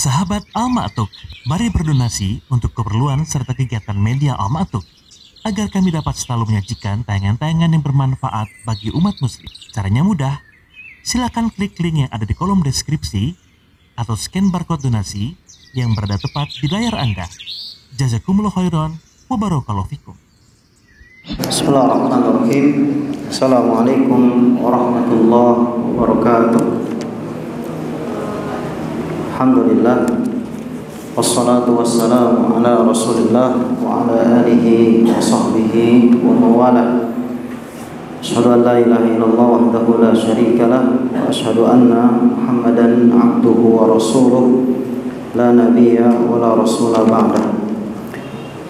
Sahabat Al-Ma'tuk, mari berdonasi untuk keperluan serta kegiatan media Al-Ma'tuk agar kami dapat selalu menyajikan tayangan-tayangan yang bermanfaat bagi umat muslim. Caranya mudah, silakan klik link yang ada di kolom deskripsi atau scan barcode donasi yang berada tepat di layar Anda. Jazakumullah khairan wa barakallahu fikum. Bismillahirrahmanirrahim. Assalamualaikum warahmatullahi wabarakatuh. Alhamdulillah, wassalatu wassalamu ala rasulillah wa ala alihi wa sahbihi wa mawalah. Asyhadu an la ilaha illallah wahdahu la syarika lah wa asyhadu anna Muhammadan abduhu wa rasuluh la nabiyya wa la rasula ba'dah.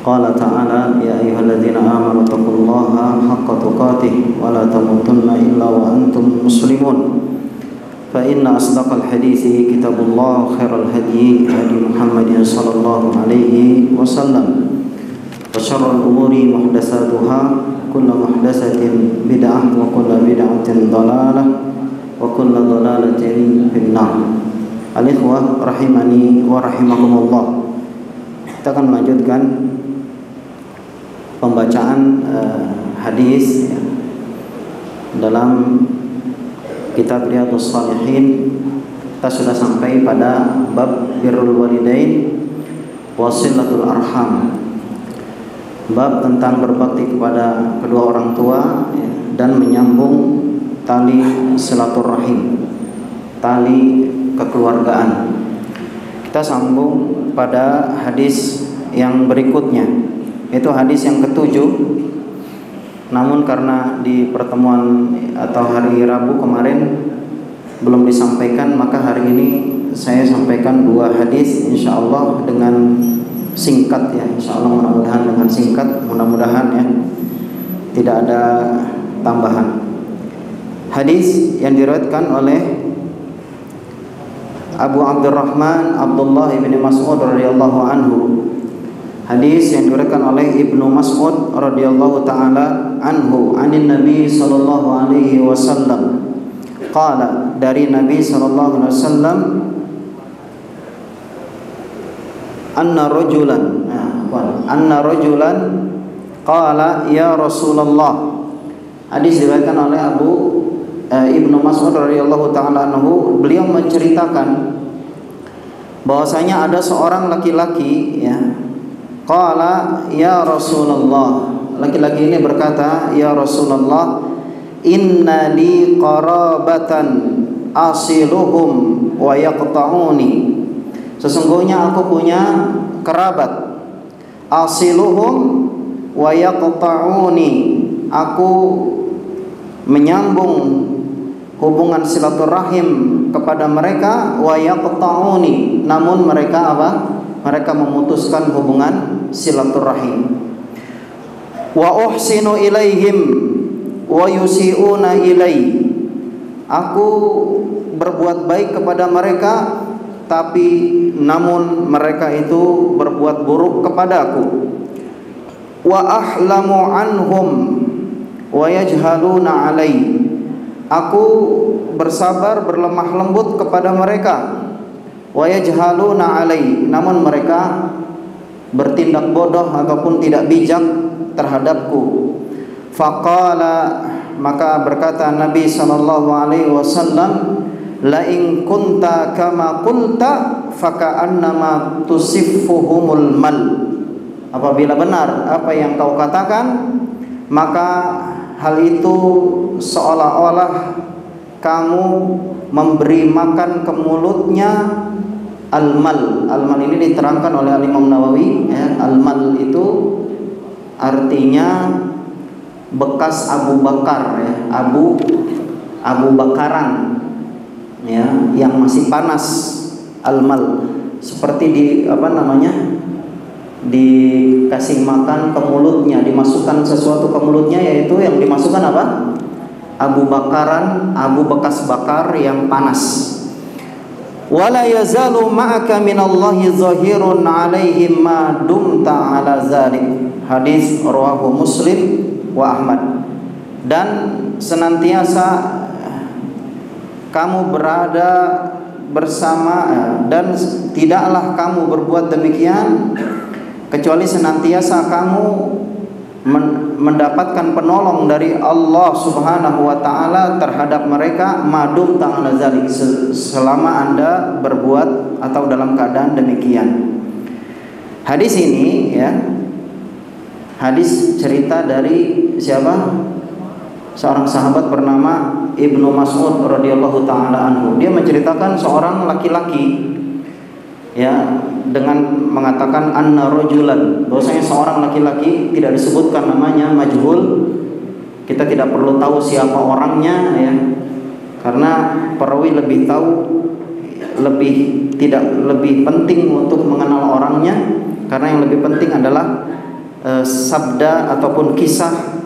Qala ta'ala ya ayyuhalladzina amanu taqullaha haqqa tuqatih wa la tamutunna illa wa antum muslimun. Fa inna asdaqal hadithi kitabullah khairal hadi hadi Muhammadin sallallahu alaihi wasallam wa syarrul umuri muhdatsatuha kullu muhdatsatin bid'ah wa kullu bid'atin dhalalah wa kullu dhalalatin finnar. Al-ikhwah rahimani wa rahimakumullah. Kita akan melanjutkan pembacaan hadis dalam kitab Riyadhus Shalihin. Kita sudah sampai pada bab birrul walidain wasilatul arham, bab tentang berbakti kepada kedua orang tua dan menyambung tali silaturahim, tali kekeluargaan. Kita sambung pada hadis yang berikutnya, yaitu hadis yang ketujuh. Namun karena di pertemuan atau hari Rabu kemarin belum disampaikan, maka hari ini saya sampaikan dua hadis insyaallah dengan singkat ya, insyaallah mudah-mudahan dengan singkat, mudah-mudahan ya tidak ada tambahan. Hadis yang diriwayatkan oleh Abu Abdurrahman Abdullah bin Mas'ud radhiyallahu anhu. Hadis yang diriwayatkan oleh Ibnu Mas'ud radhiyallahu taala anhu anin Nabi sallallahu alaihi wasallam. Qala, dari Nabi sallallahu alaihi wasallam, anna rajulan qala ya Rasulullah. Hadis diriwayatkan oleh Ibnu Mas'ud radhiyallahu taala anhu. Beliau menceritakan bahwasanya ada seorang laki-laki ya, qala ya Rasulullah. Laki-laki ini berkata, ya Rasulullah, inna li qarabatan asiluhum wa yaqta'uni. Sesungguhnya aku punya kerabat, asiluhum wa yaqta'uni. Aku menyambung hubungan silaturahim kepada mereka, wa yaqta'uni, namun mereka apa? Mereka memutuskan hubungan silaturahim. Wa uhsinu ilaihim wa yusi'una ilai. Aku berbuat baik kepada mereka, tapi namun mereka itu berbuat buruk kepadaku. Wa ahlamu anhum wa yajhaluna alai. Aku bersabar, berlemah lembut kepada mereka. Wa yajhaluna alai, namun mereka bertindak bodoh ataupun tidak bijak terhadapku. Faqala, maka berkata Nabi sallallahu alaihi wasallam, la in kunta kama qulta faka'annama tusiffuhumul mal. Apabila benar apa yang kau katakan, maka hal itu seolah-olah kamu memberi makan ke mulutnya al-mal. Al-mal ini diterangkan oleh Imam Nawawi ya. Al-mal itu artinya bekas Abu Bakar ya, Abu Bakaran ya, yang masih panas. Al-mal seperti dikasih makan ke mulutnya, dimasukkan sesuatu ke mulutnya, yaitu yang dimasukkan apa? Abu Bakaran, Abu bekas bakar yang panas. Wala yazalu ma'aka minallahi zahirun 'alaihim ma dumta 'ala zalik. Hadis rawahu Muslim wa Ahmad. Dan senantiasa kamu berada dan tidaklah kamu berbuat demikian kecuali senantiasa kamu mendapatkan penolong dari Allah Subhanahu wa taala terhadap mereka madum ta'ala zalik, selama Anda berbuat atau dalam keadaan demikian. Hadis ini ya, hadis cerita dari siapa? Seorang sahabat bernama Ibnu Mas'ud radhiyallahu taala anhu. Dia menceritakan seorang laki-laki ya, dengan mengatakan anna rajulan, bahwasanya seorang laki-laki, tidak disebutkan namanya, majhul, kita tidak perlu tahu siapa orangnya ya, karena perawi lebih penting untuk mengenal orangnya, karena yang lebih penting adalah sabda ataupun kisah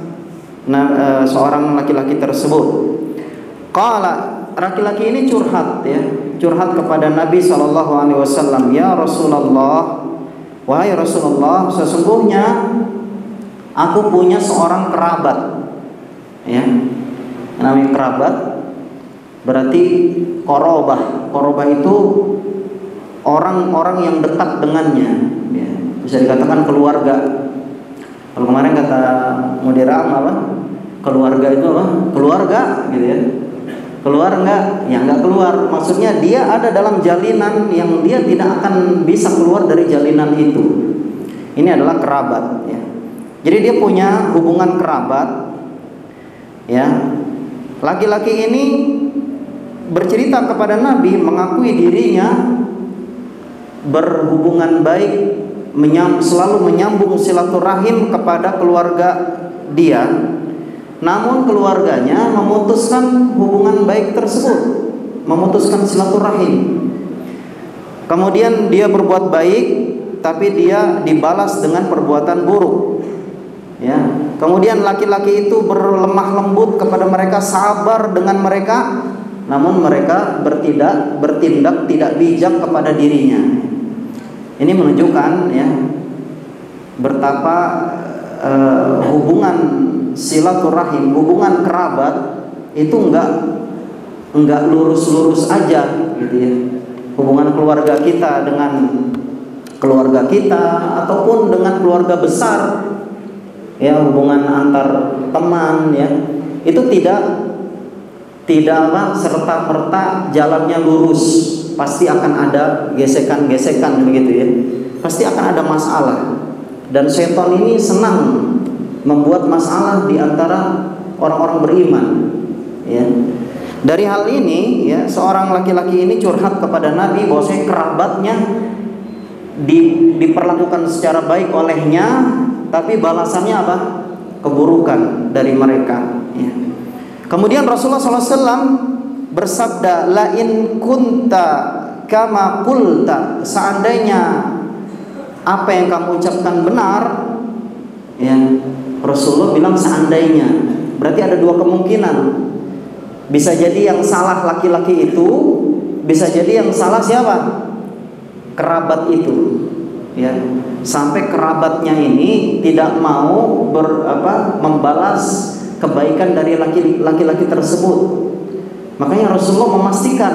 seorang laki-laki tersebut. Qala, laki-laki ini curhat ya, curhat kepada Nabi SAW. Ya Rasulullah, wahai Rasulullah, sesungguhnya aku punya seorang kerabat ya, namanya kerabat berarti korobah. Korobah itu orang-orang yang dekat dengannya ya, bisa dikatakan keluarga. Kalau kemarin kata Mudiram apa? Keluarga itu apa? Keluarga gitu ya. Keluar enggak? Ya enggak keluar. Maksudnya dia ada dalam jalinan yang dia tidak akan bisa keluar dari jalinan itu. Ini adalah kerabat ya. Jadi dia punya hubungan kerabat ya. Laki-laki ini bercerita kepada Nabi, mengakui dirinya berhubungan baik, selalu menyambung silaturahim kepada keluarga dia. Namun keluarganya memutuskan hubungan baik tersebut, memutuskan silaturahim. Kemudian dia berbuat baik, tapi dia dibalas dengan perbuatan buruk. Ya. Kemudian laki-laki itu berlemah lembut kepada mereka, sabar dengan mereka, namun mereka bertindak tidak bijak kepada dirinya. Ini menunjukkan ya betapa hubungan silaturahim, hubungan kerabat itu enggak lurus-lurus aja gitu ya. Hubungan keluarga kita dengan keluarga kita ataupun dengan keluarga besar ya, hubungan antar teman ya, itu tidak serta-merta jalannya lurus. Pasti akan ada gesekan-gesekan begitu ya. Pasti akan ada masalah. Dan setan ini senang membuat masalah di antara orang-orang beriman ya. Dari hal ini ya, seorang laki-laki ini curhat kepada Nabi bahwasanya kerabatnya diperlakukan secara baik olehnya, tapi balasannya apa? Keburukan dari mereka ya. Kemudian Rasulullah SAW bersabda, la in kunta kama qulta, seandainya apa yang kamu ucapkan benar ya. Rasulullah bilang seandainya, berarti ada dua kemungkinan. Bisa jadi yang salah laki-laki itu, bisa jadi yang salah siapa? Kerabat itu ya. Sampai kerabatnya ini tidak mau membalas kebaikan dari laki-laki tersebut. Makanya Rasulullah memastikan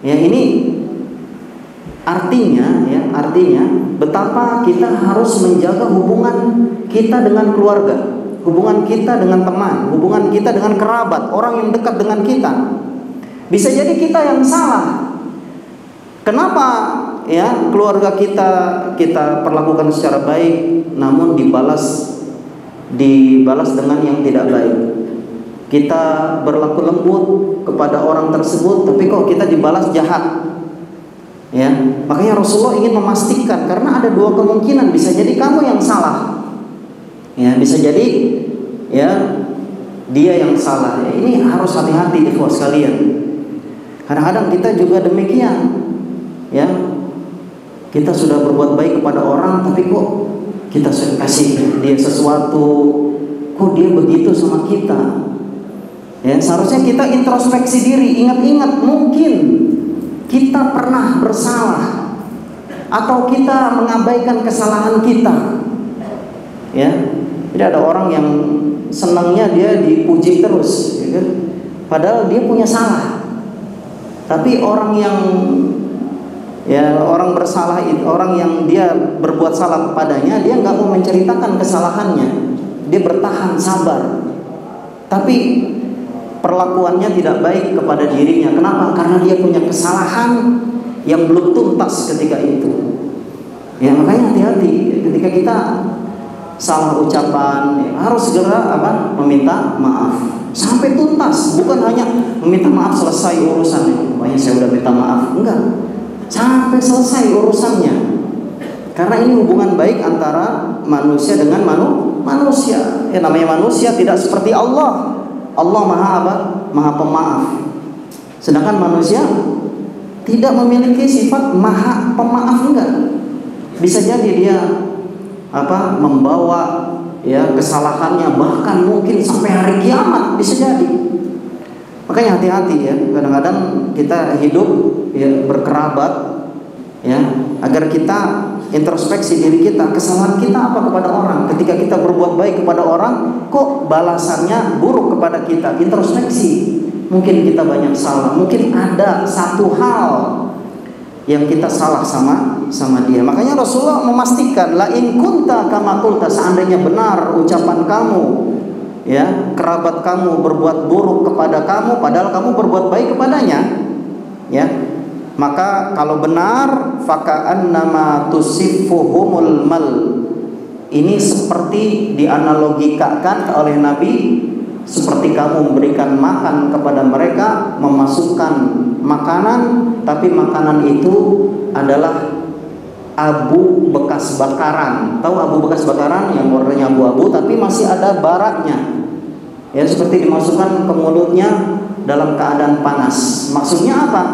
ya, ini artinya betapa kita harus menjaga hubungan kita dengan keluarga, hubungan kita dengan teman, hubungan kita dengan kerabat, orang yang dekat dengan kita. Bisa jadi kita yang salah. Kenapa ya keluarga kita perlakukan secara baik, namun dibalas dengan yang tidak baik. Kita berlaku lembut kepada orang tersebut, tapi kok kita dibalas jahat ya. Makanya Rasulullah ingin memastikan, karena ada dua kemungkinan, bisa jadi kamu yang salah ya, bisa jadi ya dia yang salah ya. Ini harus hati-hati ikhwah sekalian. Kadang-kadang kita juga demikian ya, kita sudah berbuat baik kepada orang, tapi kok kita kasih dia sesuatu, kok dia begitu sama kita ya. Seharusnya kita introspeksi diri, ingat-ingat mungkin kita pernah bersalah atau kita mengabaikan kesalahan kita ya. Jadi ada orang yang senangnya dia dipuji terus ya kan? Padahal dia punya salah Tapi orang yang orang bersalah itu, orang yang dia berbuat salah kepadanya, dia nggak mau menceritakan kesalahannya, dia bertahan sabar. Tapi perlakuannya tidak baik kepada dirinya. Kenapa? Karena dia punya kesalahan yang belum tuntas ketika itu. Ya, makanya hati-hati ketika kita salah ucapan, harus segera meminta maaf sampai tuntas. Bukan hanya meminta maaf selesai urusannya. Pokoknya saya udah minta maaf, enggak. Sampai selesai urusannya. Karena ini hubungan baik antara manusia dengan manusia. Namanya manusia tidak seperti Allah. Allah Maha Pemaaf. Sedangkan manusia tidak memiliki sifat Maha Pemaaf, enggak. Bisa jadi dia membawa kesalahannya bahkan mungkin sampai hari kiamat, bisa jadi. Makanya hati-hati ya, kadang-kadang kita hidup berkerabat agar kita introspeksi diri kita, kesalahan kita apa kepada orang. Ketika kita berbuat baik kepada orang, kok balasannya buruk kepada kita? Introspeksi. Mungkin kita banyak salah, mungkin ada satu hal yang kita salah sama dia. Makanya Rasulullah memastikan, la in kunta kama qulta, seandainya benar ucapan kamu, kerabat kamu berbuat buruk kepada kamu padahal kamu berbuat baik kepadanya, maka kalau benar, faka'annama tusifuhumul mal. Ini seperti dianalogikakan oleh Nabi seperti kamu memberikan makan kepada mereka, memasukkan makanan, tapi makanan itu adalah abu bekas bakaran. Tahu abu bekas bakaran yang warnanya abu-abu tapi masih ada baraknya. Seperti dimasukkan ke mulutnya dalam keadaan panas. Maksudnya apa?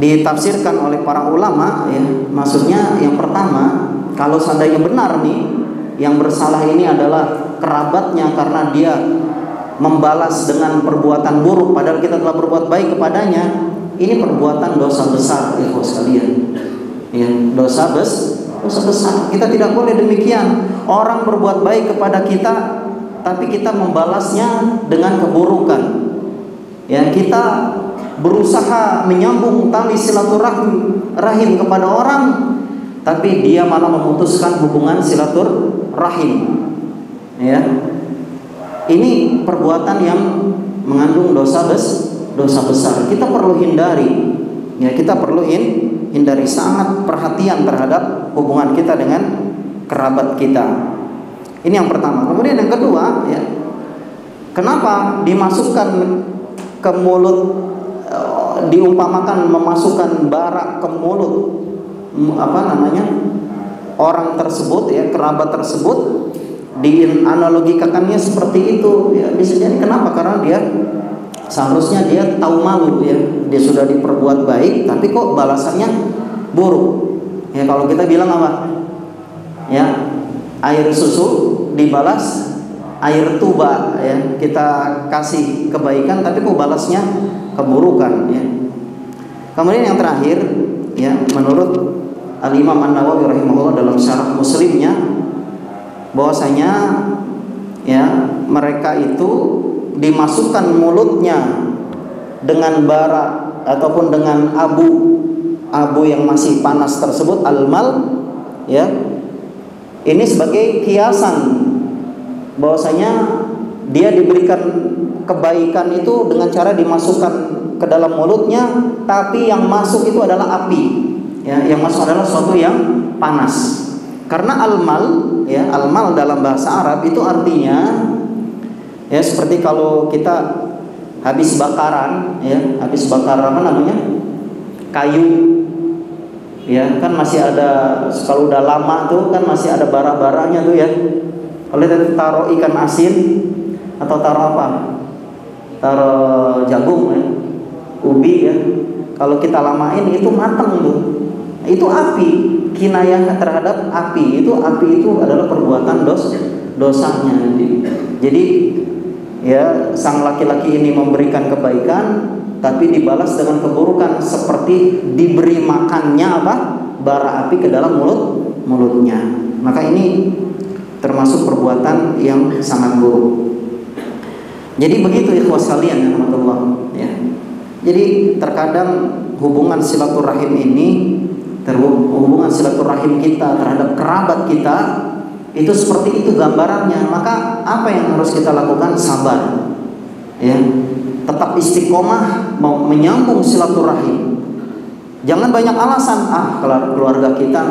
Ditafsirkan oleh para ulama, maksudnya yang pertama, kalau seandainya benar nih yang bersalah ini adalah kerabatnya karena dia membalas dengan perbuatan buruk padahal kita telah berbuat baik kepadanya, ini perbuatan dosa besar, ikhwah sekalian. Dosa besar. Kita tidak boleh demikian. Orang berbuat baik kepada kita tapi kita membalasnya dengan keburukan. Kita berusaha menyambung tali silaturahim kepada orang, tapi dia malah memutuskan hubungan silaturahim. Ini perbuatan yang mengandung dosa besar. Kita perlu hindari. Kita perlu hindari, sangat perhatian terhadap hubungan kita dengan kerabat kita. Ini yang pertama. Kemudian yang kedua, kenapa dimasukkan ke mulut, diumpamakan memasukkan barak ke mulut orang tersebut, kerabat tersebut, dianalogikakannya seperti itu. Bisa jadi kenapa? Karena dia seharusnya dia tahu malu, dia sudah diperbuat baik tapi kok balasannya buruk. Kalau kita bilang apa? Air susu dibalas air tuba, kita kasih kebaikan tapi kok balasnya keburukan. Kemudian yang terakhir, menurut Al-Imam An-Nawawi rahimahullah dalam syarah Muslimnya, bahwasanya mereka itu dimasukkan mulutnya dengan bara ataupun dengan abu yang masih panas tersebut, al-mal, ini sebagai kiasan bahwasanya dia diberikan kebaikan itu dengan cara dimasukkan ke dalam mulutnya, tapi yang masuk itu adalah api, yang masuk adalah sesuatu yang panas. Karena al-mal, al-mal dalam bahasa Arab itu artinya seperti kalau kita habis bakaran, habis bakar kayu, kan masih ada, kalau udah lama tuh kan masih ada bara-baranya tuh Oleh taruh ikan asin atau taruh apa? Taruh jagung, ubi, kalau kita lamain itu matang tuh. Itu api, kinayah terhadap api. Api itu adalah perbuatan dosanya. Jadi sang laki-laki ini memberikan kebaikan tapi dibalas dengan keburukan, seperti diberi makannya bara api ke dalam mulutnya. Maka ini termasuk perbuatan yang sangat buruk. Jadi begitu ikhwas sekalian, rahmatullah. Jadi terkadang hubungan silaturahim ini, hubungan silaturahim kita terhadap kerabat kita itu seperti itu gambarannya. Maka apa yang harus kita lakukan? Sabar, ya, tetap istiqomah menyambung silaturahim. Jangan banyak alasan, keluarga kita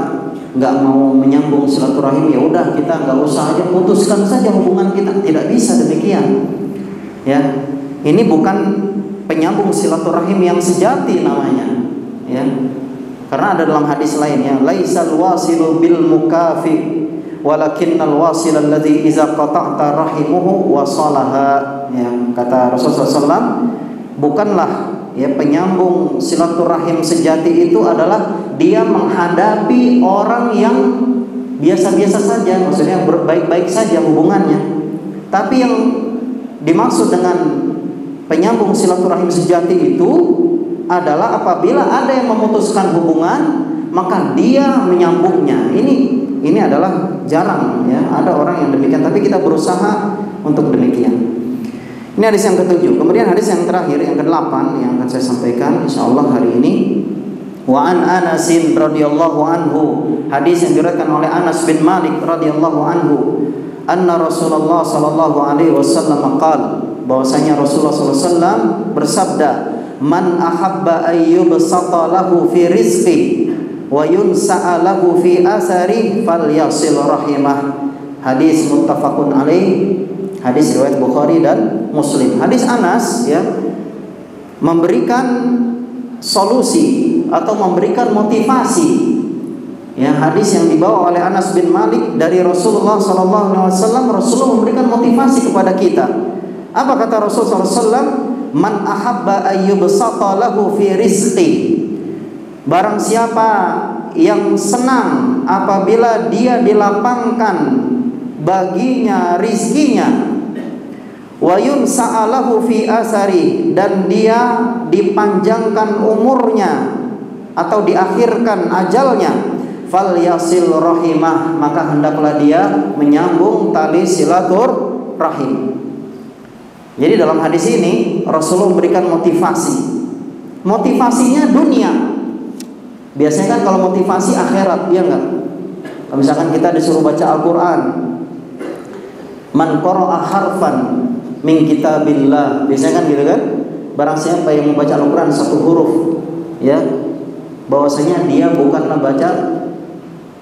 nggak mau menyambung silaturahim, ya udah kita nggak usah aja, putuskan saja hubungan kita. Tidak bisa demikian, ya. Ini bukan penyambung silaturahim yang sejati namanya, ya. Karena ada dalam hadis lainnya, laisal wasilu bil mukafi walakinnal wasil alladzi idza qata'ta rahimuhu wasalaha, ya, kata Rasulullah SAW, bukanlah, ya, penyambung silaturahim sejati itu adalah dia menghadapi orang yang biasa-biasa saja, maksudnya baik-baik saja hubungannya. Tapi yang dimaksud dengan penyambung silaturahim sejati itu adalah apabila ada yang memutuskan hubungan, maka dia menyambungnya. Ini adalah jarang, ya, ada orang yang demikian, tapi kita berusaha untuk demikian. Ini hadis yang ketujuh. Kemudian hadis yang terakhir, yang ke-8 yang akan saya sampaikan insyaallah hari ini. Wa an Anas radhiyallahu anhu, hadis yang diriwayatkan oleh Anas bin Malik radhiyallahu anhu, anna Rasulullah sallallahu alaihi wasallam qala, bahwasanya Rasulullah sallallahu alaihi wasallam bersabda, man ahabba ayyubsata lahu fi rizqi wa yunsa'a lahu fi asari falyasil rahimah. Hadis muttafaqun alaih, hadis riwayat Bukhari dan Muslim. Hadis Anas, ya, memberikan solusi atau memberikan motivasi, ya, hadis yang dibawa oleh Anas bin Malik dari Rasulullah SAW. Rasulullah memberikan motivasi kepada kita. Apa kata Rasulullah SAW? Man ahabba ayyubsata lahu fi rizqi, barang siapa yang senang apabila dia dilapangkan baginya rizkinya, wa yunsa'alahu fi asari, dan dia dipanjangkan umurnya atau diakhirkan ajalnya, falyasil rahimah, maka hendaklah dia menyambung tali silaturahim. Jadi dalam hadis ini Rasulullah memberikan motivasi. Motivasinya dunia. Biasanya kan kalau motivasi akhirat, ya enggak? Kalau misalkan kita disuruh baca Al-Quran, man qara'a harfan min kitabillah, biasanya kan gitu kan? Barang siapa yang membaca Al-Quran satu huruf, ya, bahwasanya dia bukanlah baca,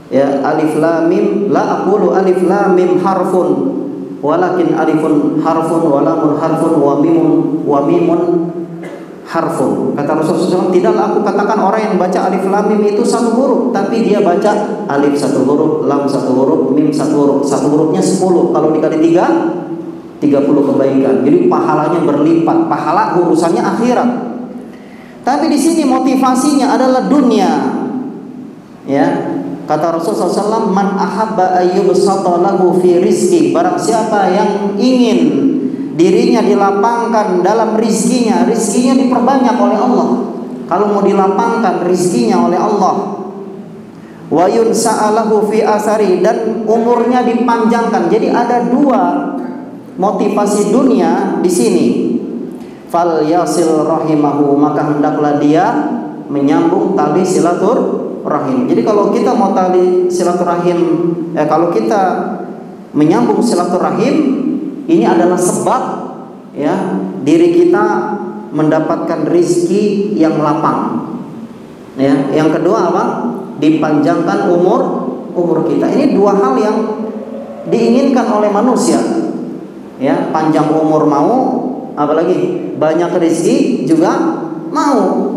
ya, alif lam mim, la aqulu alif lam mim harfun, walakin alifun harfun, wa lamun harfun, wa mimun harfun. Kata Rasulullah SAW, tidaklah aku katakan orang yang baca alif lam mim itu satu huruf, tapi dia baca alif satu huruf, lam satu huruf, mim satu huruf. Satu hurufnya 10, kalau dikali 3, 30 kebaikan. Jadi pahalanya berlipat, pahala urusannya akhirat. Tapi di sini motivasinya adalah dunia, ya. Kata Rasulullah SAW, man ahabba ayyubsata lahu fi rizqi, barang siapa yang ingin dirinya dilapangkan dalam rizkinya, rizkinya diperbanyak oleh Allah. Kalau mau dilapangkan rizkinya oleh Allah, wa yunsa'a lahu fi asari, dan umurnya dipanjangkan. Jadi ada dua motivasi dunia di sini. Fal yasil rahimahu, maka hendaklah dia menyambung tali silaturahim. Jadi kalau kita mau tali silaturahim, kalau kita menyambung silaturahim, ini adalah sebab, ya, diri kita mendapatkan rizki yang lapang. Ya, yang kedua apa? Dipanjangkan umur kita. Ini dua hal yang diinginkan oleh manusia. Ya, panjang umur mau, apalagi banyak rizki juga mau.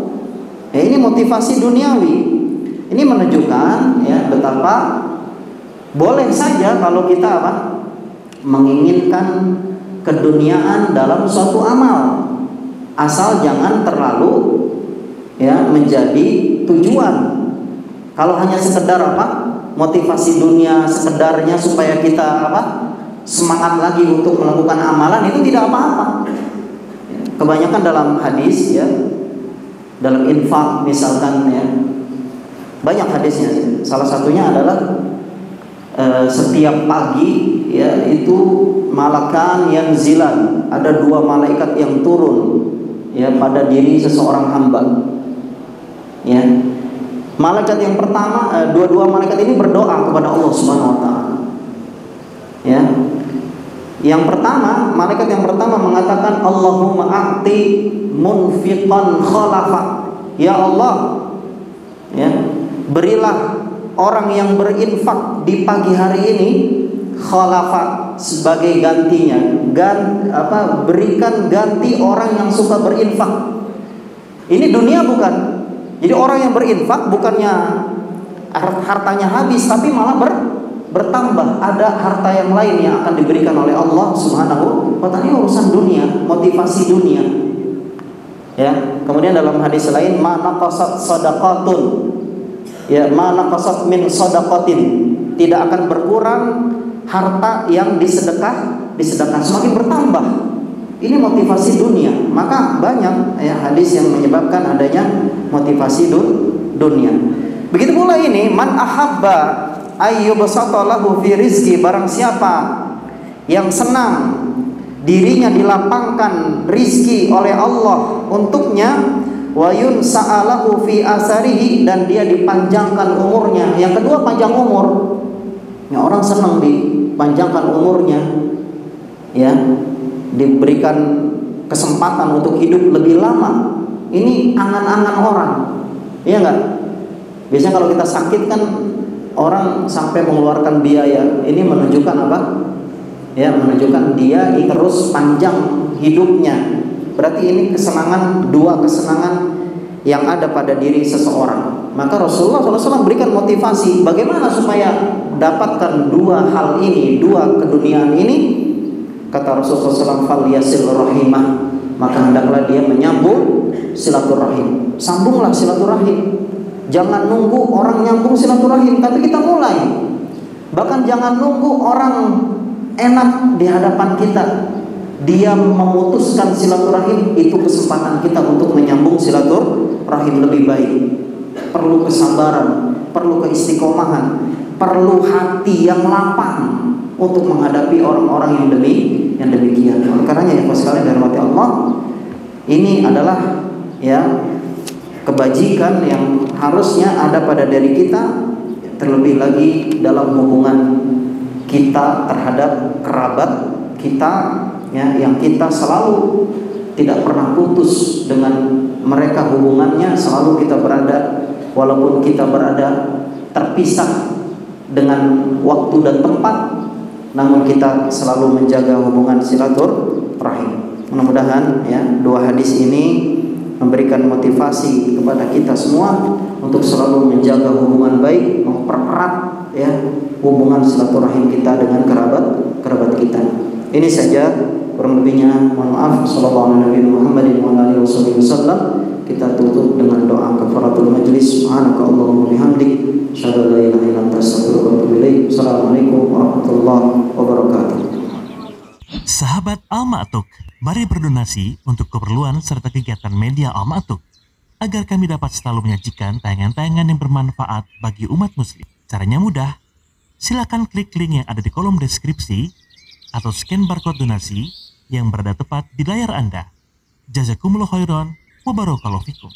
Ya, ini motivasi duniawi. Ini menunjukkan, ya, betapa boleh saja kalau kita apa? Menginginkan keduniaan dalam suatu amal, asal jangan terlalu, ya, menjadi tujuan. Kalau hanya sekedar apa? Motivasi dunia sekedarnya supaya kita apa? Semangat lagi untuk melakukan amalan, itu tidak apa-apa. Kebanyakan dalam hadis, ya, dalam infak misalkan, ya, banyak hadisnya. Salah satunya adalah setiap pagi, ya, itu malakan yang zilan, ada dua malaikat yang turun, ya pada diri seseorang hamba. Ya. Malaikat yang pertama, dua-dua malaikat ini berdoa kepada Allah Subhanahu wa taala. Ya. Yang pertama, malaikat yang pertama mengatakan, Allahumma a'ti munfiqan khalafa. Ya Allah, ya, berilah orang yang berinfak di pagi hari ini khalafa, sebagai gantinya. Berikan ganti orang yang suka berinfak. Ini dunia bukan. Jadi orang yang berinfak bukannya hartanya habis, tapi malah bertambah. Ada harta yang lain yang akan diberikan oleh Allah Subhanahu wa ta'ala. Ini urusan dunia, motivasi dunia. Ya, kemudian dalam hadis lain, ma naqasat shadaqatun, ya, ma naqasat min shadaqatin, tidak akan berkurang harta yang disedekahkan, semakin bertambah. Ini motivasi dunia. Maka banyak ya hadis yang menyebabkan adanya motivasi dunia. Begitu pula ini, man ahabba ayyubsata lahu fi rizqi, barang siapa yang senang dirinya dilapangkan rizki oleh Allah untuknya, wa yunsa'alahu fi asarihi, dan dia dipanjangkan umurnya. Yang kedua, panjang umur. Ya, orang senang dipanjangkan umurnya, ya, diberikan kesempatan untuk hidup lebih lama. Ini angan-angan orang, iya enggak? Biasanya kalau kita sakit kan orang sampai mengeluarkan biaya. Ini menunjukkan apa? Ya, menunjukkan dia terus panjang hidupnya. Berarti ini kesenangan, dua kesenangan yang ada pada diri seseorang. Maka Rasulullah SAW berikan motivasi bagaimana supaya dapatkan dua hal ini, dua keduniaan ini. Kata Rasulullah SAW, fal yasil rahimah, maka hendaklah dia menyambung silaturahim. Sambunglah silaturahim. Jangan nunggu orang nyambung silaturahim, tapi kita mulai. Bahkan jangan nunggu orang enak di hadapan kita, dia memutuskan silaturahim, itu kesempatan kita untuk menyambung silaturahim lebih baik. Perlu kesabaran, perlu keistiqomahan, perlu hati yang lapang untuk menghadapi orang-orang yang demikian. Oleh karenanya ya sekalian dari rahmat Allah, ini adalah ya kebajikan yang harusnya ada pada diri kita, terlebih lagi dalam hubungan kita terhadap kerabat kita, ya, yang kita selalu tidak pernah putus dengan mereka hubungannya. Selalu kita berada, walaupun kita berada terpisah dengan waktu dan tempat, namun kita selalu menjaga hubungan silaturahim. Mudah-mudahan ya dua hadis ini memberikan motivasi kepada kita semua untuk selalu menjaga hubungan baik, mempererat ya hubungan silaturahim kita dengan kerabat kita. Ini saja, kurang lebihnya mohon maaf. Sallallahu alaihi wasallam. Kita tutup dengan doa kafaratul majlis. Subhanakallahumma bihamdik, asyhadu an la ilaha illa anta, astaghfiruka wa atubu ilaik. Assalamualaikum warahmatullahi wabarakatuh. Sahabat Al-Ma'tuk, mari berdonasi untuk keperluan serta kegiatan media Al-Ma'tuk agar kami dapat selalu menyajikan tayangan-tayangan yang bermanfaat bagi umat muslim. Caranya mudah. Silakan klik link yang ada di kolom deskripsi atau scan barcode donasi yang berada tepat di layar Anda. Jazakumullah khairan wa barakallahu fikum.